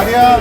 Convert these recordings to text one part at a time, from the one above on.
말이야.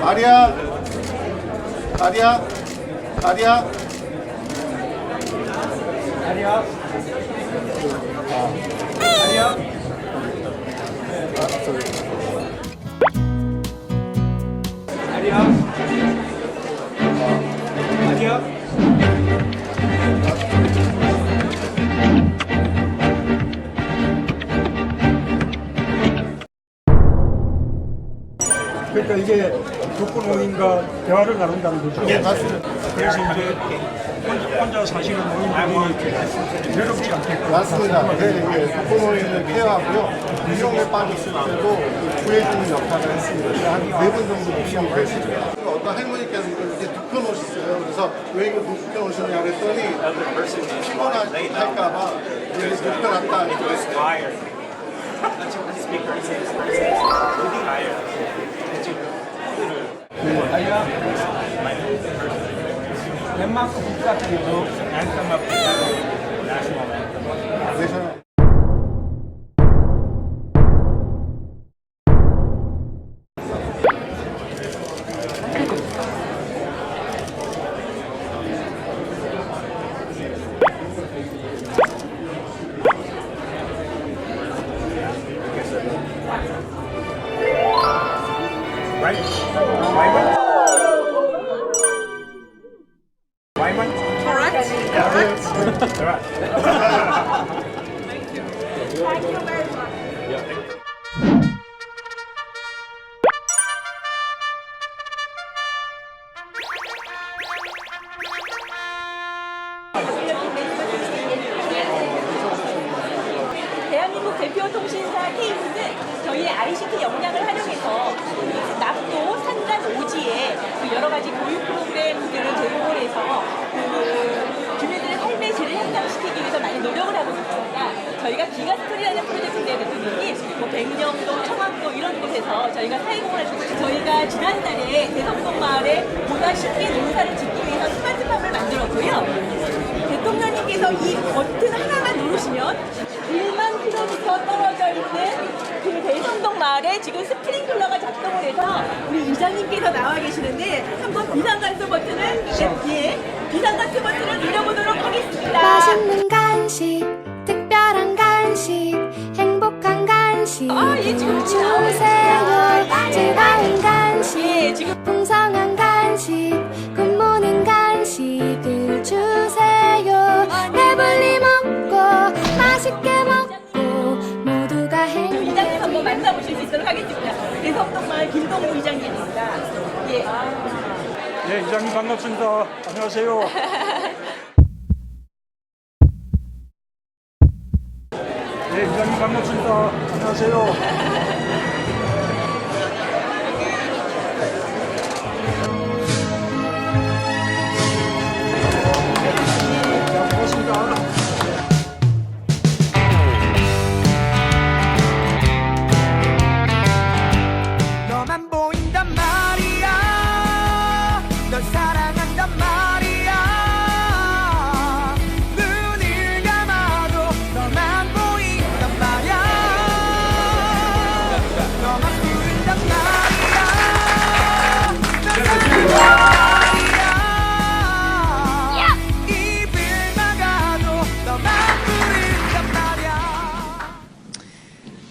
말이야. 말이야. 말이야. 말이야. 말이야. 말이야. 말이야. 그러니까 이게 독거 모임과 대화를 나눈다는 거죠. 네, 맞습니다. 그래서 이제 혼자 사시는 모임들이 외롭지 않겠고. 맞습니다. 이게 독거노인을 케어하고요. 이용에 빠졌을 때도 구해주는 역할을 했습니다. 한 4분 정도 모시고 계십니다. 어떤 할머니께서 이걸 이렇게 눕혀놓으셨어요. 그래서 왜 이거 눕혀놓으셨냐 그랬더니 피곤할까봐 이렇게 눕혀놨다. 아니야. 덴마크 국가대표 대한민국 대표 통신사 K는 저희의 ICT 역량을 활용해서 낙도, 산간, 오지에 여러 가지 교육 프로그램들을 제공을 해서 주민들의 삶의 질을 향상시키기 위해서 많이 노력을 하고 있습니다. 저희가 기가스토리라는 프로젝트인데 대표님이 100년도, 청학도 이런 곳에서 저희가 사회공헌을 하고 있습니다. 저희가 지난달에 대성동 마을에 보다 쉽게 농사를 짓기 위해서 스마트팜을 만들었고요. 대통령님께서 이 버튼 하나만 누르시면 1만 킬로미터 떨어져 있는 그 대성동 마을에 지금 스프링클러가 작동을 해서 우리 이장님께서 나와 계시는데 한번 비상간수 버튼을 비상간수 버튼을 눌러보도록 하겠습니다. 맛있는 간식, 특별한 간식, 행복한 간식 주세요. 즐거운 간식, 지금 풍성한 간식, 굿모닝 간식을 주세요. 배불리 먹고 맛있게 먹고 모두가 행복해. 이장님 한번 만나보실 수 있도록 하겠습니다. 대성동 마을 김동우 이장님입니다. 예. 네, 이장님 반갑습니다. 안녕하세요. 네, 이장님 반갑습니다. 안녕하세요.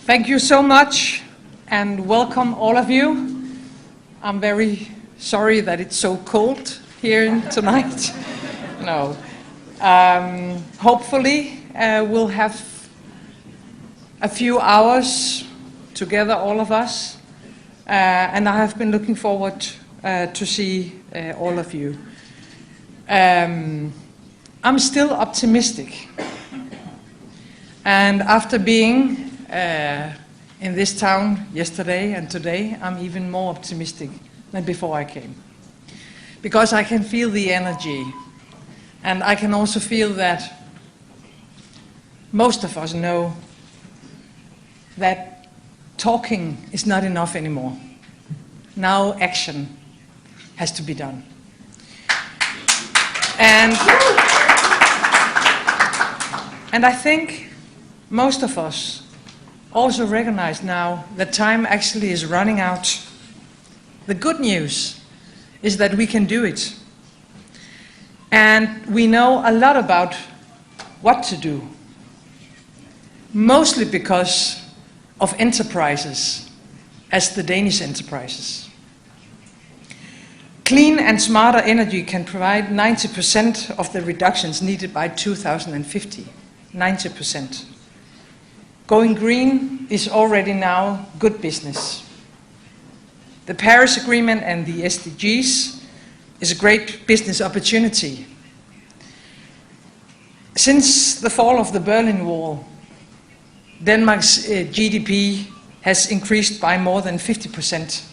Thank you so much and welcome all of you. I'm very sorry that it's so cold here tonight. No. Hopefully we'll have a few hours together, all of us, and I have been looking forward to see all of you. I'm still optimistic, and after being in this town yesterday and today, I'm even more optimistic than before I came, because I can feel the energy, and I can also feel that most of us know that talking is not enough anymore. Now action has to be done. And I think most of us also recognize now that time actually is running out. The good news is that we can do it. And we know a lot about what to do, mostly because of enterprises, as the Danish enterprises. Clean and smarter energy can provide 90% of the reductions needed by 2050. 90%. Going green is already now good business. The Paris Agreement and the SDGs is a great business opportunity. Since the fall of the Berlin Wall, Denmark's GDP has increased by more than 50%.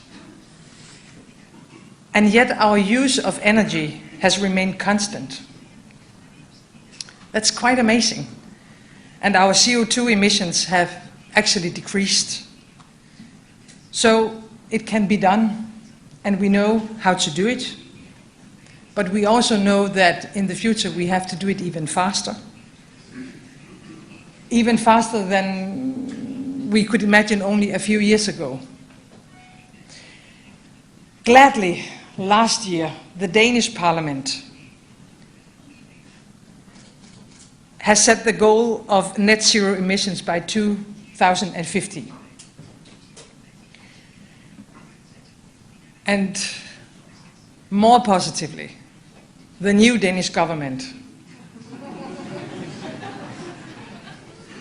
And yet our use of energy has remained constant. That's quite amazing. And our CO2 emissions have actually decreased. So it can be done, and we know how to do it. But we also know that in the future we have to do it even faster. Even faster than we could imagine only a few years ago. Gladly, last year, the Danish Parliament has set the goal of net zero emissions by 2050. And more positively, the new Danish government,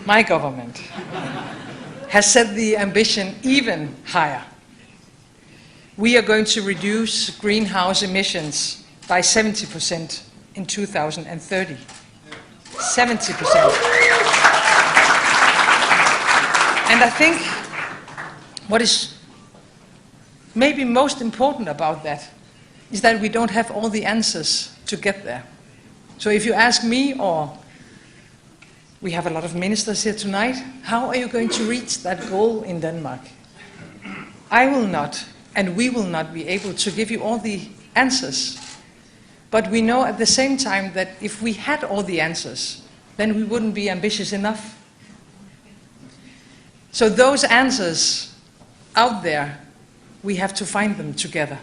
my government, has set the ambition even higher. We are going to reduce greenhouse emissions by 70% in 2030. 70%. And I think what is maybe most important about that is that we don't have all the answers to get there. So if you ask me, or we have a lot of ministers here tonight, how are you going to reach that goal in Denmark? I will not, and we will not be able to give you all the answers. But we know at the same time that if we had all the answers, then we wouldn't be ambitious enough. So those answers out there, we have to find them together.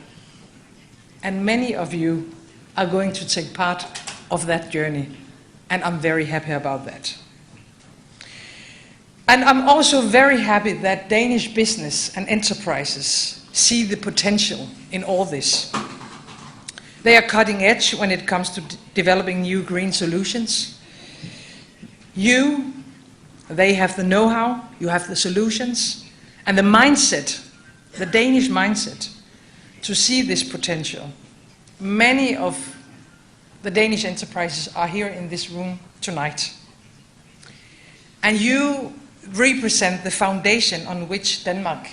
And many of you are going to take part of that journey. And I'm very happy about that. And I'm also very happy that Danish business and enterprises see the potential in all this. They are cutting edge when it comes to developing new green solutions. They have the know-how, you have the solutions, and the mindset, the Danish mindset, to see this potential. Many of the Danish enterprises are here in this room tonight. And you represent the foundation on which Denmark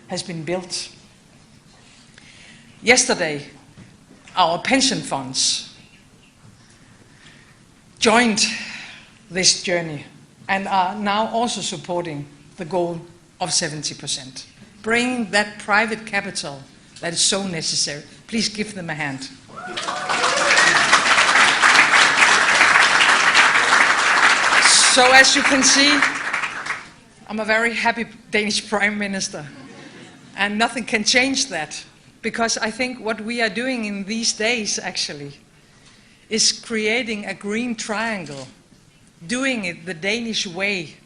has been built. Yesterday, our pension funds joined this journey and are now also supporting the goal of 70%. Bringing that private capital that is so necessary. Please give them a hand. So as you can see, I'm a very happy Danish Prime Minister, and nothing can change that. Because I think what we are doing in these days, actually, is creating a green triangle, doing it the Danish way,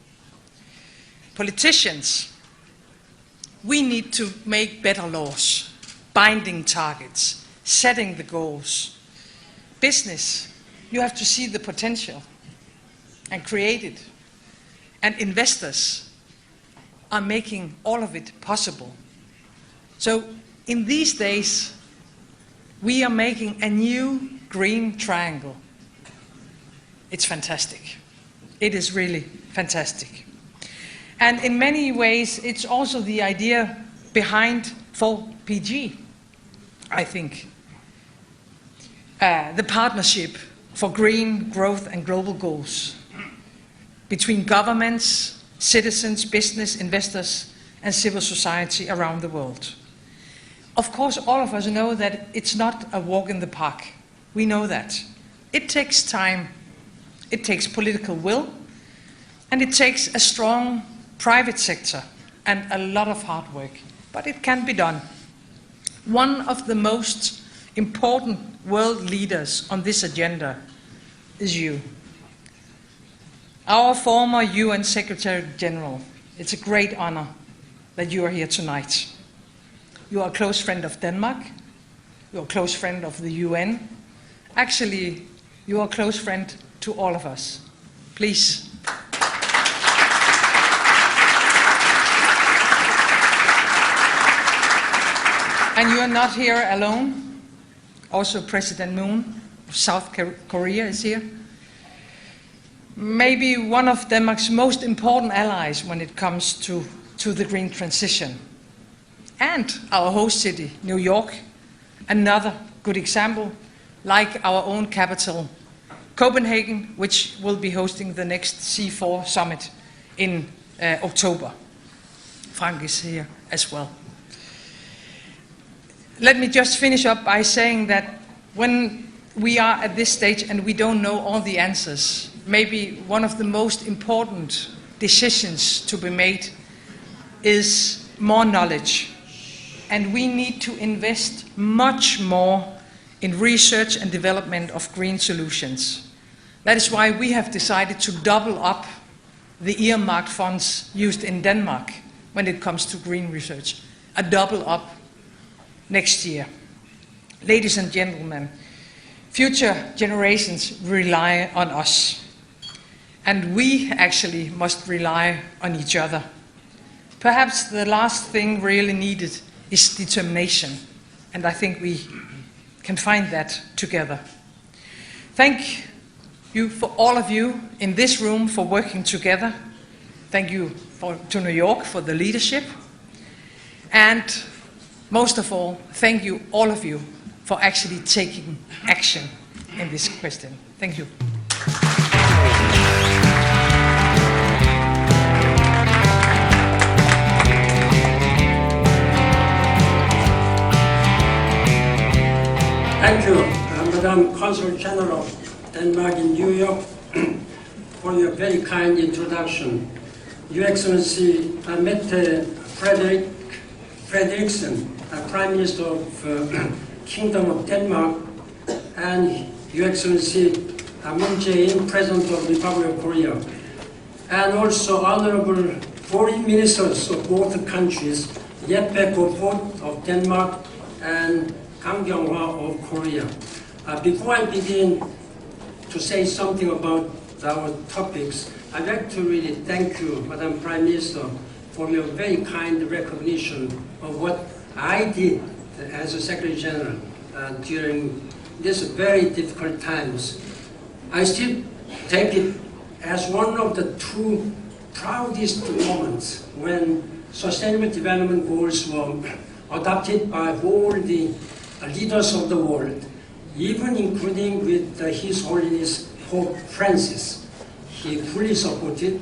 politicians, we need to make better laws, binding targets, setting the goals. Business, you have to see the potential and create it. And investors are making all of it possible. So in these days, we are making a new green triangle. It's fantastic. It is really fantastic. And in many ways, it's also the idea behind 4PG, I think. The partnership for green growth and global goals between governments, citizens, business, investors, and civil society around the world. Of course, all of us know that it's not a walk in the park. We know that. It takes time, it takes political will, and it takes a strong private sector and a lot of hard work. But it can be done. One of the most important world leaders on this agenda is you. Our former UN Secretary General. It's a great honor that you are here tonight. You are a close friend of Denmark. You are a close friend of the UN. Actually, you are a close friend to all of us. Please. And you are not here alone. Also, President Moon of South Korea is here. Maybe one of Denmark's most important allies when it comes to the green transition. And our host city, New York, another good example, like our own capital, Copenhagen, which will be hosting the next C4 summit in October. Frank is here as well. Let me just finish up by saying that when we are at this stage and we don't know all the answers, maybe one of the most important decisions to be made is more knowledge. And we need to invest much more in research and development of green solutions. That is why we have decided to double up the earmarked funds used in Denmark when it comes to green research. A double up next year. Ladies and gentlemen, future generations rely on us. And we actually must rely on each other. Perhaps the last thing really needed is determination. And I think we can find that together. Thank you for all of you in this room for working together. Thank you to New York for the leadership. And most of all, thank you, all of you, for actually taking action in this question. Thank you. Thank you, Madam Consul General of Denmark in New York, for your very kind introduction. Your Excellency, Mette Frederiksen, Prime Minister of Kingdom of Denmark, and Your Excellency Moon Jae-in, President of the Republic of Korea, and also Honorable Foreign Ministers of both countries, Jeppe Kofod of Denmark and 강조하고 of Korea. Before I begin to say something about our topics, I'd like to really thank you, Madam Prime Minister, for your very kind recognition of what I did as a Secretary General during these very difficult times. I still take it as one of the two proudest moments when Sustainable Development Goals were adopted by all the leaders of the world, even including with His Holiness Pope Francis. He fully supported,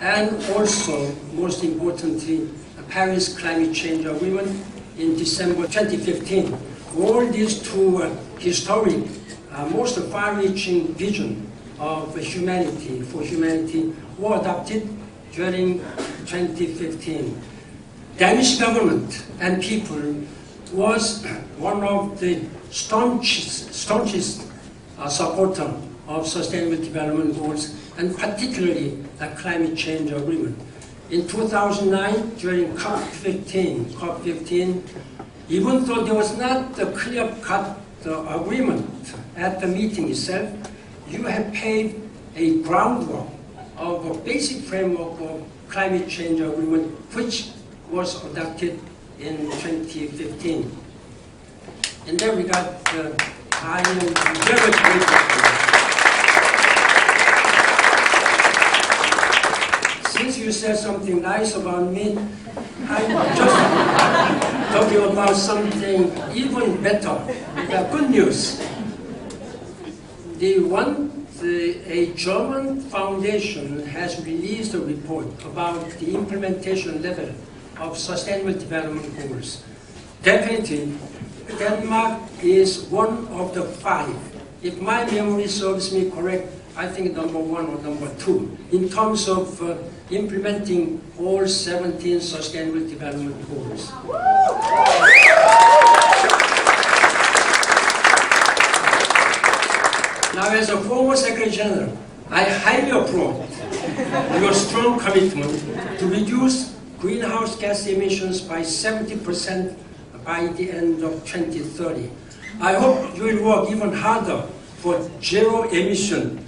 and also, most importantly, the Paris Climate Change Agreement in December 2015. All these two historic, most far-reaching vision of humanity, for humanity, were adopted during 2015. Danish government and people was one of the staunchest supporter of Sustainable Development Goals, and particularly the Climate Change Agreement. In 2009, during COP15, even though there was not a clear-cut agreement at the meeting itself, you have paved a groundwork of a basic framework of climate change agreement, which was adopted in 2015. In that regard, I am very grateful. Since you said something nice about me, I'm just talking about something even better. The good news. A German foundation has released a report about the implementation level of Sustainable Development Goals. Definitely, Denmark is one of the 5. If my memory serves me correct, I think number 1 or number 2 in terms of implementing all 17 Sustainable Development Goals. Now, as a former Secretary General, I highly applaud your strong commitment to reduce greenhouse gas emissions by 70% by the end of 2030. I hope you will work even harder for zero emission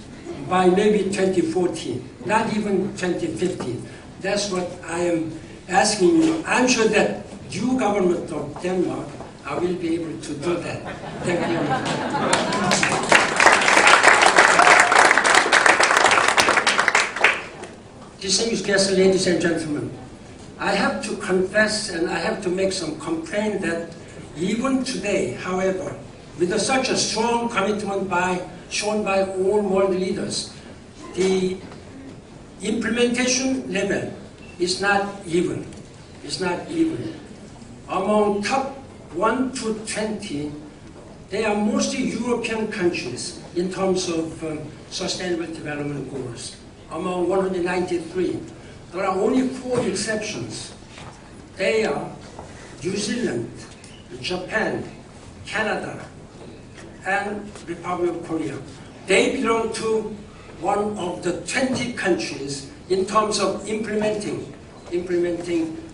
by maybe 2040, not even 2050. That's what I am asking you. I'm sure that you, government of Denmark, will be able to do that. Thank you. Distinguished guests, ladies and gentlemen, I have to confess and I have to make some complaint that even today, however, with such a strong commitment shown by all world leaders, the implementation level is not even. It's not even. Among top 1 to 20, they are mostly European countries in terms of Sustainable Development Goals. Among 193, there are only 4 exceptions. They are New Zealand, Japan, Canada, and Republic of Korea. They belong to one of the 20 countries in terms of implementing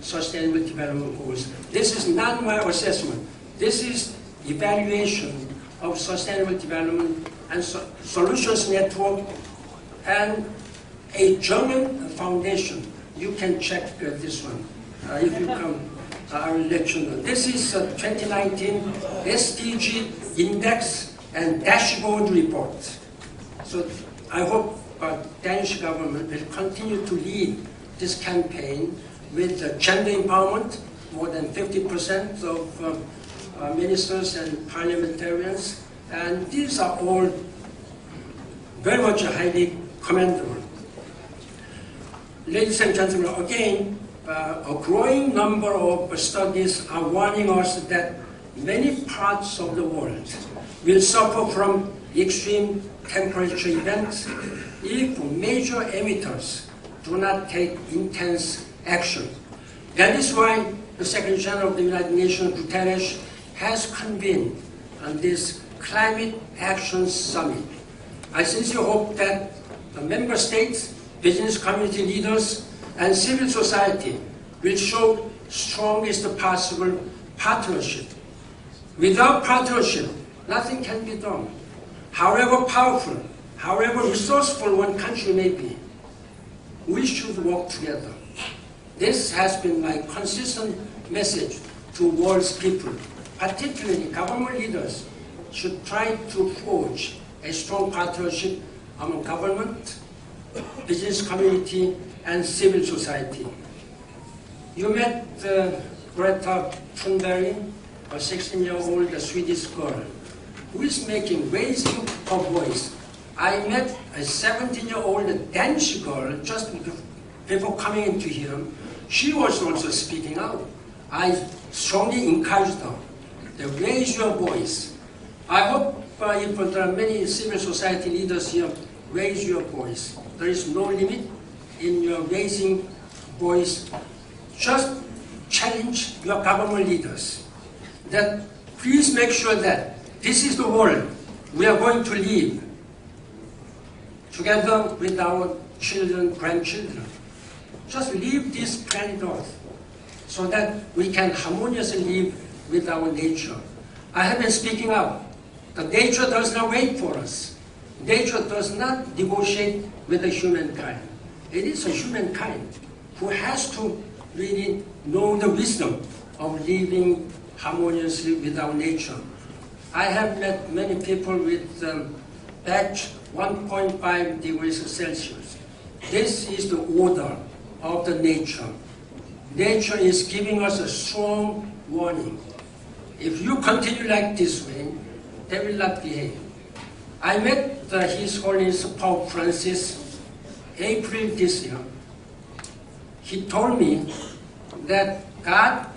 Sustainable Development Goals. This is not my assessment. This is evaluation of Sustainable Development and Solutions Network and a German foundation. You can check this one. If you come, I will let you know. This is 2019 SDG Index and Dashboard Report. So I hope Danish government will continue to lead this campaign with gender empowerment. More than 50% of ministers and parliamentarians, and these are all very much highly commendable. Ladies and gentlemen, again, a growing number of studies are warning us that many parts of the world will suffer from extreme temperature events if major emitters do not take intense action. That is why the Secretary General of the United Nations, Guterres, has convened on this Climate Action Summit. I sincerely hope that the member states, business community leaders, and civil society will show strongest possible partnership. Without partnership, nothing can be done. However powerful, however resourceful one country may be, we should work together. This has been my consistent message to world's people. Particularly government leaders should try to forge a strong partnership among government, business community, and civil society. You met Greta Thunberg, a 16-year-old Swedish girl, who is raising her voice. I met a 17-year-old Danish girl just before coming into here. She was also speaking out. I strongly encouraged her to raise your voice. I hope if there are many civil society leaders here, raise your voice. There is no limit in your raising voice. Just challenge your government leaders that please make sure that this is the world we are going to live together with our children, grandchildren. just leave this planet Earth so that we can harmoniously live with our nature. I have been speaking out. The nature does not wait for us. Nature does not negotiate with the humankind. It is a humankind who has to really know the wisdom of living harmoniously with our nature. I have met many people with batch 1.5 degrees Celsius. This is the order of the nature. Nature is giving us a strong warning. If you continue like this way, they will not behave. I met His Holiness Pope Francis April this year. He told me that God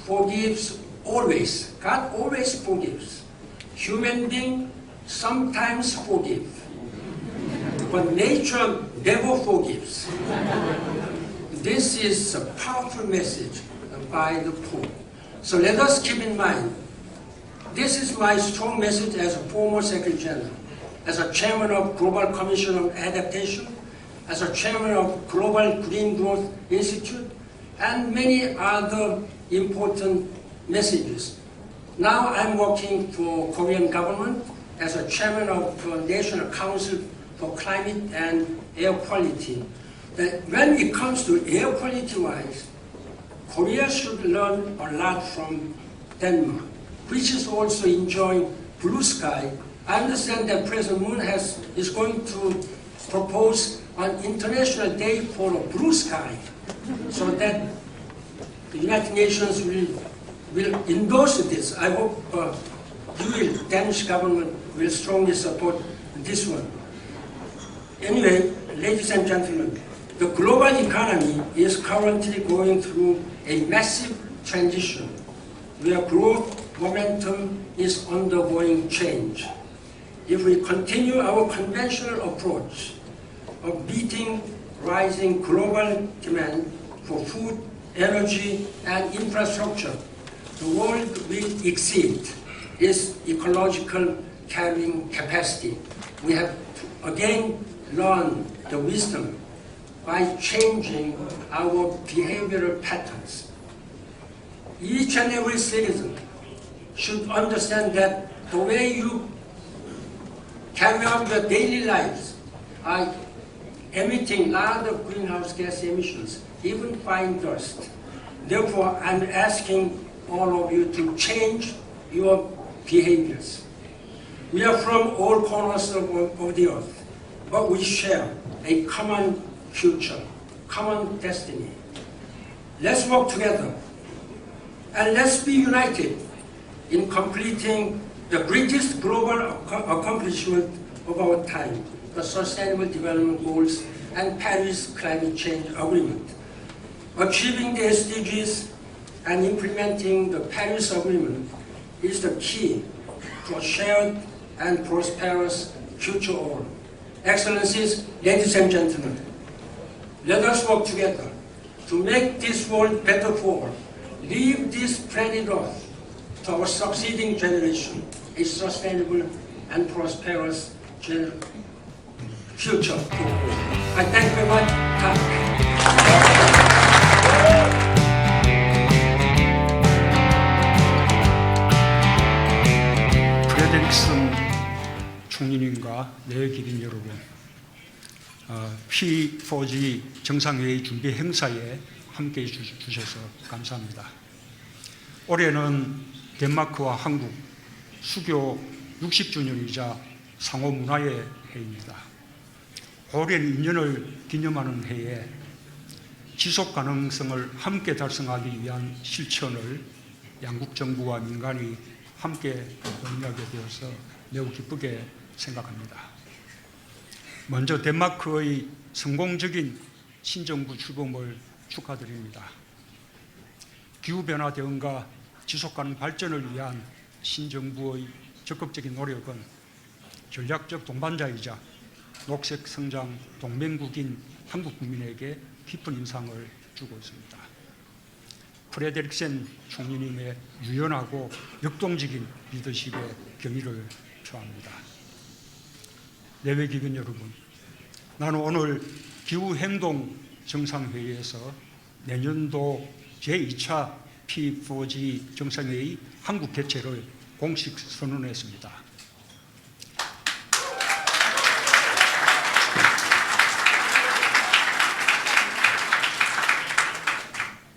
forgives always. God always forgives. Human beings sometimes forgive, but nature never forgives. This is a powerful message by the Pope. So let us keep in mind, this is my strong message as a former Secretary General, as a chairman of Global Commission on Adaptation, as a chairman of Global Green Growth Institute, and many other important messages. Now I'm working for Korean government as a chairman of the National Council for Climate and Air Quality. That when it comes to air quality-wise, Korea should learn a lot from Denmark, which is also enjoying blue sky. I understand that President Moon is going to propose an international day for a blue sky, so that the United Nations will endorse this. I hope Danish government will strongly support this one. Anyway, ladies and gentlemen, the global economy is currently going through a massive transition where growth momentum is undergoing change. If we continue our conventional approach of meeting rising global demand for food, energy, and infrastructure, the world will exceed its ecological carrying capacity. We have to again learn the wisdom by changing our behavioral patterns. Each and every citizen should understand that the way you carry out your daily lives are emitting a lot of greenhouse gas emissions, even fine dust. Therefore, I'm asking all of you to change your behaviors. We are from all corners of the earth, but we share a common future, common destiny. Let's work together, and let's be united in completing the greatest global accomplishment of our time, the Sustainable Development Goals and Paris Climate Change Agreement. Achieving the SDGs and implementing the Paris Agreement is the key to a shared and prosperous future all. Excellencies, ladies and gentlemen, let us work together to make this world better for all. Leave this planet Earth to our succeeding generation a sustainable and prosperous future. I thank you very much. 프레데릭슨 총리님과 내외기빈 여러분, P4G 정상회의 준비행사에 함께해 주셔서 감사합니다. 올해는 덴마크와 한국 수교 60주년이자 상호 문화의 해입니다. 오랜 인연을 기념하는 해에 지속 가능성을 함께 달성하기 위한 실천을 양국 정부와 민간이 함께 논의하게 되어서 매우 기쁘게 생각합니다. 먼저 덴마크의 성공적인 신정부 출범을 축하드립니다. 기후변화 대응과 지속가능 발전을 위한 신정부의 적극적인 노력은 전략적 동반자이자 녹색성장 동맹국인 한국 국민에게 깊은 인상을 주고 있습니다. 프레데릭센 총리님의 유연하고 역동적인 리더십에 경의를 표합니다. 내외기관 여러분, 나는 오늘 기후행동 정상회의에서 내년도 제2차 P4G 정상회의 한국 개최를 공식 선언했습니다.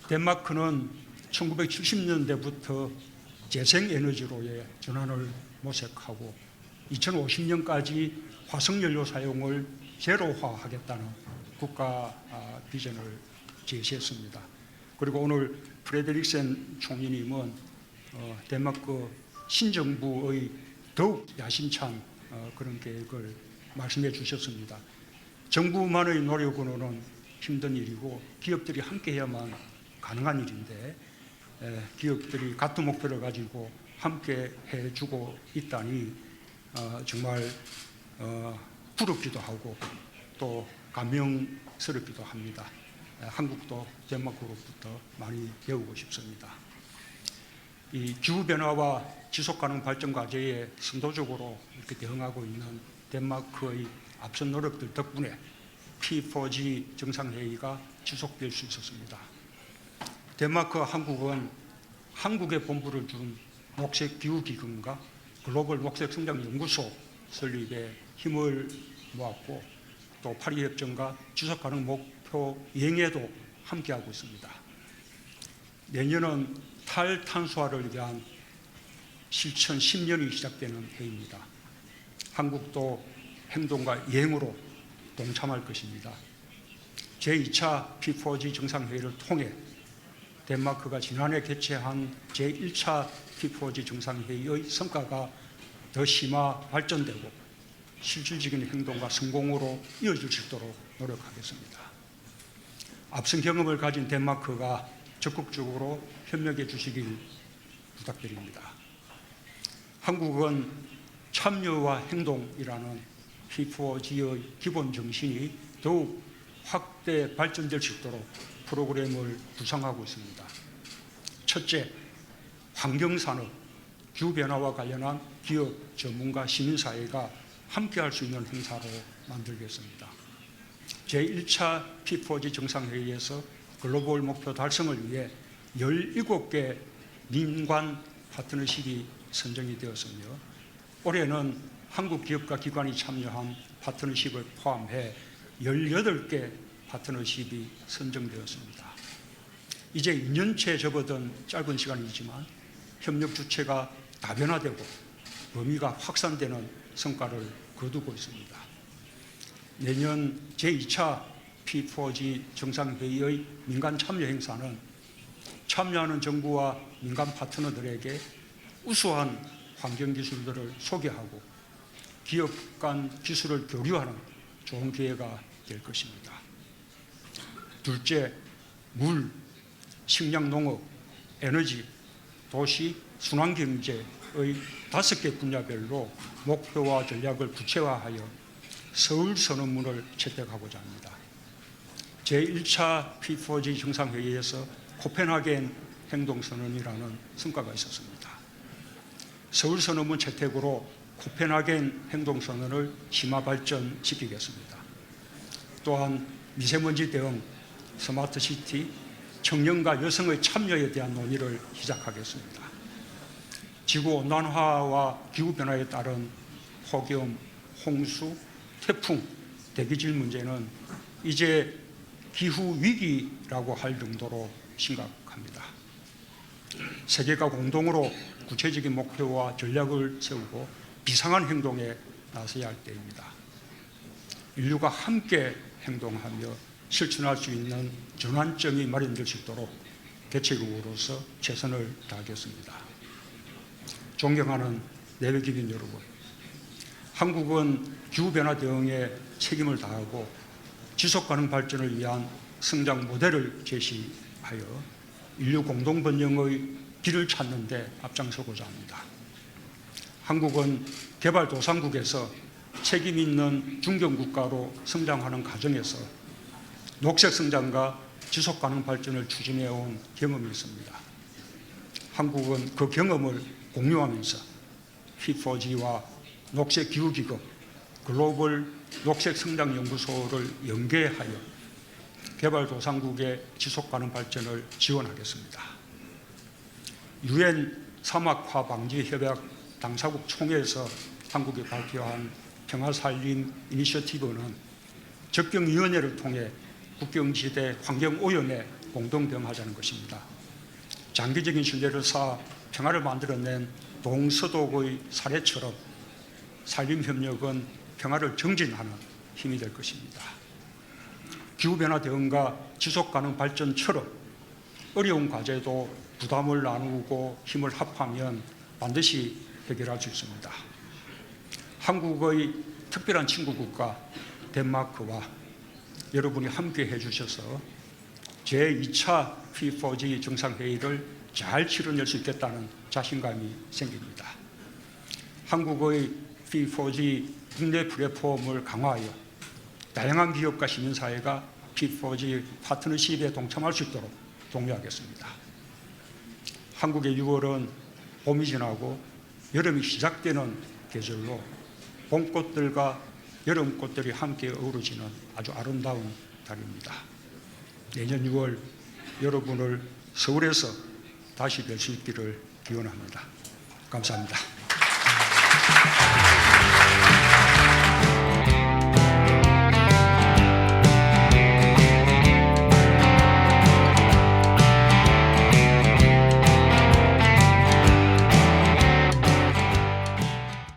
덴마크는 1970년대부터 재생에너지로의 전환을 모색하고 2050년까지 화석연료 사용을 제로화하겠다는 국가 비전을 제시했습니다. 그리고 오늘 프레드릭센 총리님은 덴마크 신정부의 더욱 야심찬 그런 계획을 말씀해 주셨습니다. 정부만의 노력으로는 힘든 일이고 기업들이 함께해야만 가능한 일인데 기업들이 같은 목표를 가지고 함께 해주고 있다니 정말 부럽기도 하고 또 감명스럽기도 합니다. 한국도 덴마크로부터 많이 배우고 싶습니다. 이 기후변화와 지속가능발전 과제에 선도적으로 이렇게 대응하고 있는 덴마크의 앞선 노력들 덕분에 P4G 정상회의가 지속될 수 있었습니다. 덴마크와 한국은 한국의 본부를 둔 녹색기후기금과 글로벌 녹색성장연구소 설립에 힘을 모았고 또 파리협정과 지속가능 목표 이행에도 함께하고 있습니다. 내년은 탈탄소화를 위한 실천 10년이 시작되는 해입니다. 한국도 행동과 이행으로 동참할 것입니다. 제2차 P4G 정상회의를 통해 덴마크가 지난해 개최한 제1차 P4G 정상회의의 성과가 더 심화 발전되고 실질적인 행동과 성공으로 이어질 수 있도록 노력하겠습니다. 앞선 경험을 가진 덴마크가 적극적으로 협력해 주시길 부탁드립니다. 한국은 참여와 행동이라는 P4G의 기본 정신이 더욱 확대 발전될 수 있도록 프로그램을 구상하고 있습니다. 첫째, 환경산업, 기후변화와 관련한 기업, 전문가, 시민사회가 함께할 수 있는 행사로 만들겠습니다. 제1차 P4G 정상회의에서 글로벌 목표 달성을 위해 17개 민관 파트너십이 선정이 되었으며 올해는 한국 기업과 기관이 참여한 파트너십을 포함해 18개 파트너십이 선정되었습니다. 이제 2년째 접어든 짧은 시간이지만 협력 주체가 다변화되고 범위가 확산되는 성과를 거두고 있습니다. 내년 제2차 P4G 정상회의의 민간 참여 행사는 참여하는 정부와 민간 파트너들에게 우수한 환경기술들을 소개하고 기업 간 기술을 교류하는 좋은 기회가 될 것입니다. 둘째, 물, 식량농업, 에너지, 도시, 순환경제의 5개 분야별로 목표와 전략을 구체화하여 서울선언문을 채택하고자 합니다. 제1차 P4G 정상회의에서 코펜하겐 행동선언이라는 성과가 있었습니다. 서울선언문 채택으로 코펜하겐 행동선언을 심화 발전시키겠습니다. 또한 미세먼지 대응, 스마트시티, 청년과 여성의 참여에 대한 논의를 시작하겠습니다. 지구온난화와 기후변화에 따른 폭염, 홍수, 태풍, 대기질 문제는 이제 기후위기라고 할 정도로 심각합니다. 세계가 공동으로 구체적인 목표와 전략을 세우고 비상한 행동에 나서야 할 때입니다. 인류가 함께 행동하며 실천할 수 있는 전환점이 마련될 수 있도록 개최국으로서 최선을 다하겠습니다. 존경하는 내외기민 여러분, 한국은 기후변화 대응에 책임을 다하고 지속가능 발전을 위한 성장 모델을 제시하여 인류 공동번영의 길을 찾는 데 앞장서고자 합니다. 한국은 개발도상국에서 책임 있는 중견국가로 성장하는 과정에서 녹색성장과 지속가능 발전을 추진해온 경험이 있습니다. 한국은 그 경험을 공유하면서 P4G와 녹색기후기금, 글로벌 녹색성장연구소를 연계하여 개발도상국의 지속가능 발전을 지원하겠습니다. 유엔 사막화 방지 협약 당사국 총회에서 한국이 발표한 평화살림 이니셔티브는 접경위원회를 통해 국경지대 환경오염에 공동대응하자는 것입니다. 장기적인 신뢰를 쌓아 평화를 만들어낸 동서독의 사례처럼 산림협력은 평화를 정진하는 힘이 될 것입니다. 기후변화 대응과 지속가능 발전처럼 어려운 과제도 부담을 나누고 힘을 합하면 반드시 해결할 수 있습니다. 한국의 특별한 친구국가 덴마크와 여러분이 함께 해주셔서 제2차 P4G 정상회의를 잘 치러낼 수 있겠다는 자신감이 생깁니다. 한국의 P4G 국내 플랫폼을 강화하여 다양한 기업과 시민사회가 P4G 파트너십에 동참할 수 있도록 독려하겠습니다. 한국의 6월은 봄이 지나고 여름이 시작되는 계절로 봄꽃들과 여름꽃들이 함께 어우러지는 아주 아름다운 달입니다. 내년 6월 여러분을 서울에서 다시 뵐 수 있기를 기원합니다. 감사합니다.